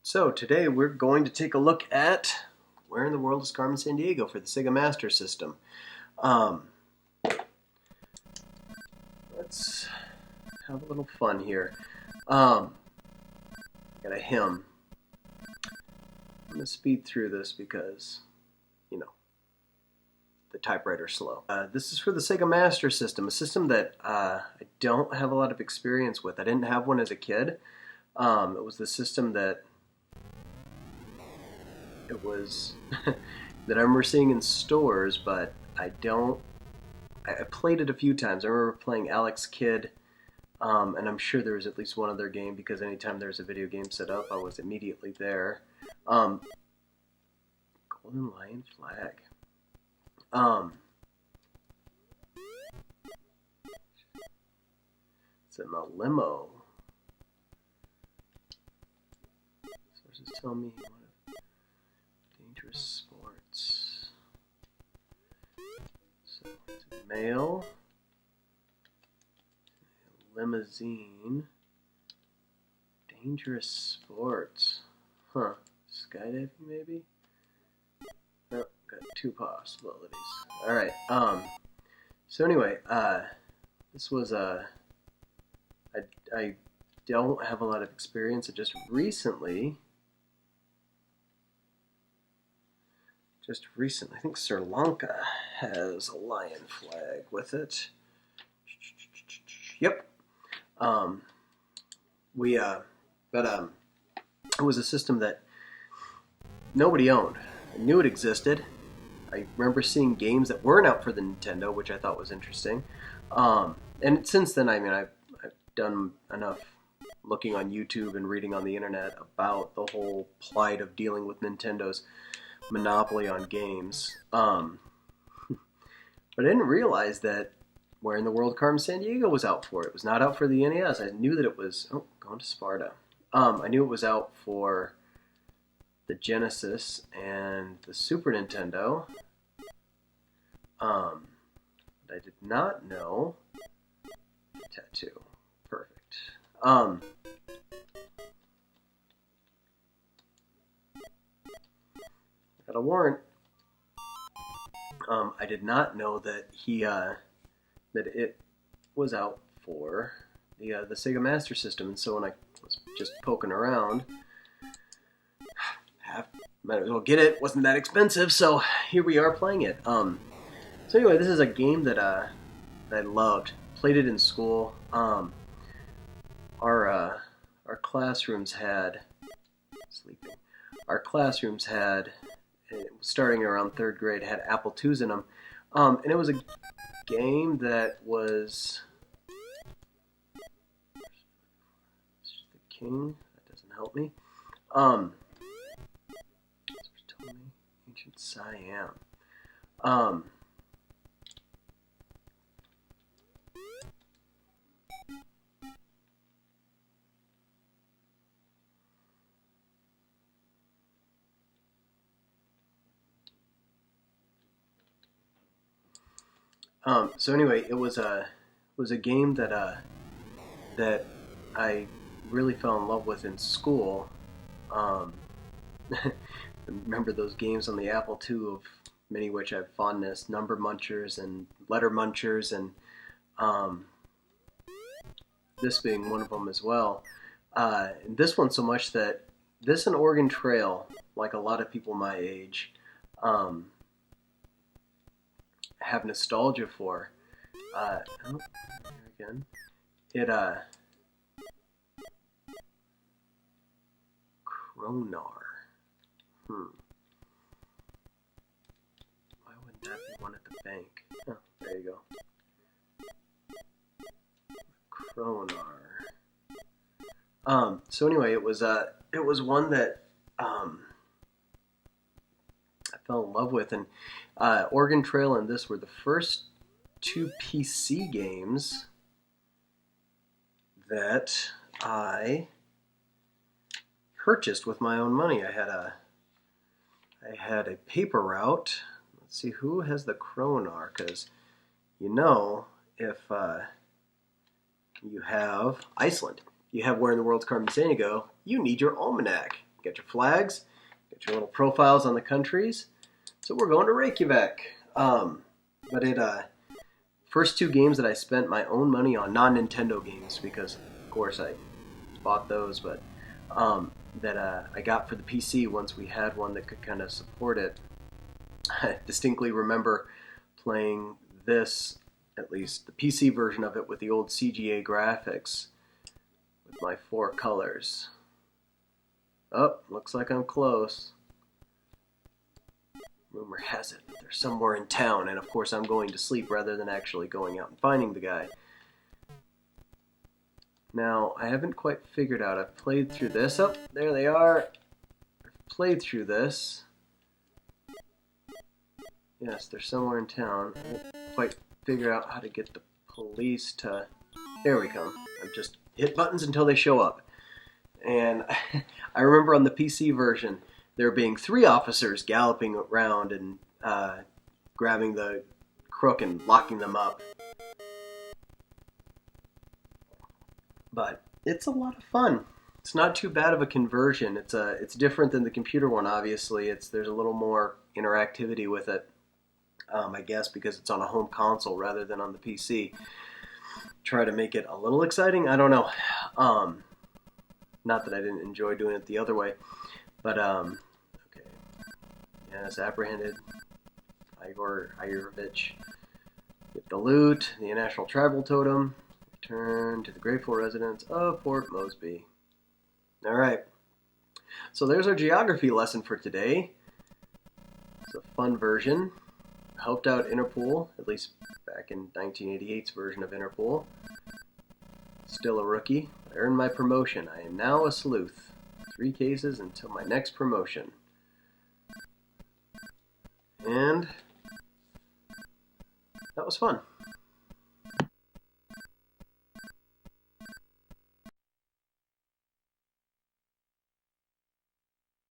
So today we're going to take a look at Where in the World is Carmen Sandiego for the Sega Master System. Let's have a little fun here. Got a hymn. I'm going to speed through this because, the typewriter's slow. This is for the Sega Master System, a system that I don't have a lot of experience with. I didn't have one as a kid. It was the system that that I remember seeing in stores, but I played it a few times. I remember playing Alex Kidd, and I'm sure there was at least one other game because anytime there's a video game set up, I was immediately there. Golden Lion Flag. It's in the limo. Sources tell me dangerous sports. So it's a male, limousine, dangerous sports. Huh? Skydiving maybe? Nope, got two possibilities. All right. So anyway, this was I don't have a lot of experience. I just recently, I think Sri Lanka has a lion flag with it. Yep. It was a system that nobody owned. I knew it existed. I remember seeing games that weren't out for the Nintendo, which I thought was interesting. And since then, I've done enough looking on YouTube and reading on the internet about the whole plight of dealing with Nintendo's monopoly on games. But I didn't realize that Where in the World Carmen Sandiego was out for. It was not out for the NES. I knew that it was... Oh, going to Sparta. I knew it was out for the Genesis and the Super Nintendo. But I did not know... Tattoo. Perfect. Got a warrant. I did not know that that it was out for the Sega Master System, and so when I was just poking around, might as well get it. Wasn't that expensive, so here we are playing it. So anyway, this is a game that I loved. Played it in school. Our classrooms had starting around third grade, had Apple IIs in them, and it was a game that was the king. That doesn't help me. Ancient Siam. So anyway, it was a game that I really fell in love with in school. Remember those games on the Apple II, of many which I have fondness, Number Munchers and Letter Munchers, and this being one of them as well. And this one so much that this and Oregon Trail, like a lot of people my age, have nostalgia for. Again, Kronar. Why wouldn't that be one at the bank? Oh, there you go. Kronar. So anyway, it was one that I fell in love with, and Oregon Trail and this were the first two PC games that I purchased with my own money. I had a paper route. Let's see who has the Kronar, because if you have Iceland, you have Where in the World's Carmen Sandiego, you need your almanac. Get your flags, get your little profiles on the countries. So we're going to Reykjavik. But first two games that I spent my own money on, non-Nintendo games, because of course I bought those, but that I got for the PC once we had one that could kind of support it. I distinctly remember playing this, at least the PC version of it, with the old CGA graphics with my 4 colors. Oh, looks like I'm close. Rumor has it that they're somewhere in town, and of course I'm going to sleep rather than actually going out and finding the guy. Now, I haven't quite figured out. I've played through this. Oh, there they are. I've played through this. Yes, they're somewhere in town. I haven't quite figured out how to get the police to... There we come. I've just hit buttons until they show up. And I remember on the PC version, there being 3 officers galloping around and grabbing the crook and locking them up. But it's a lot of fun. It's not too bad of a conversion. It's different than the computer one, obviously. There's a little more interactivity with it, I guess, because it's on a home console rather than on the PC. Try to make it a little exciting? I don't know. Not that I didn't enjoy doing it the other way. But, okay. Yes, apprehended. Igor Irovich. Get the loot, the National Tribal Totem. Return to the grateful residents of Port Mosby. Alright. So there's our geography lesson for today. It's a fun version. Helped out Interpol, at least back in 1988's version of Interpol. Still a rookie. I earned my promotion. I am now a sleuth. 3 cases until my next promotion. And that was fun.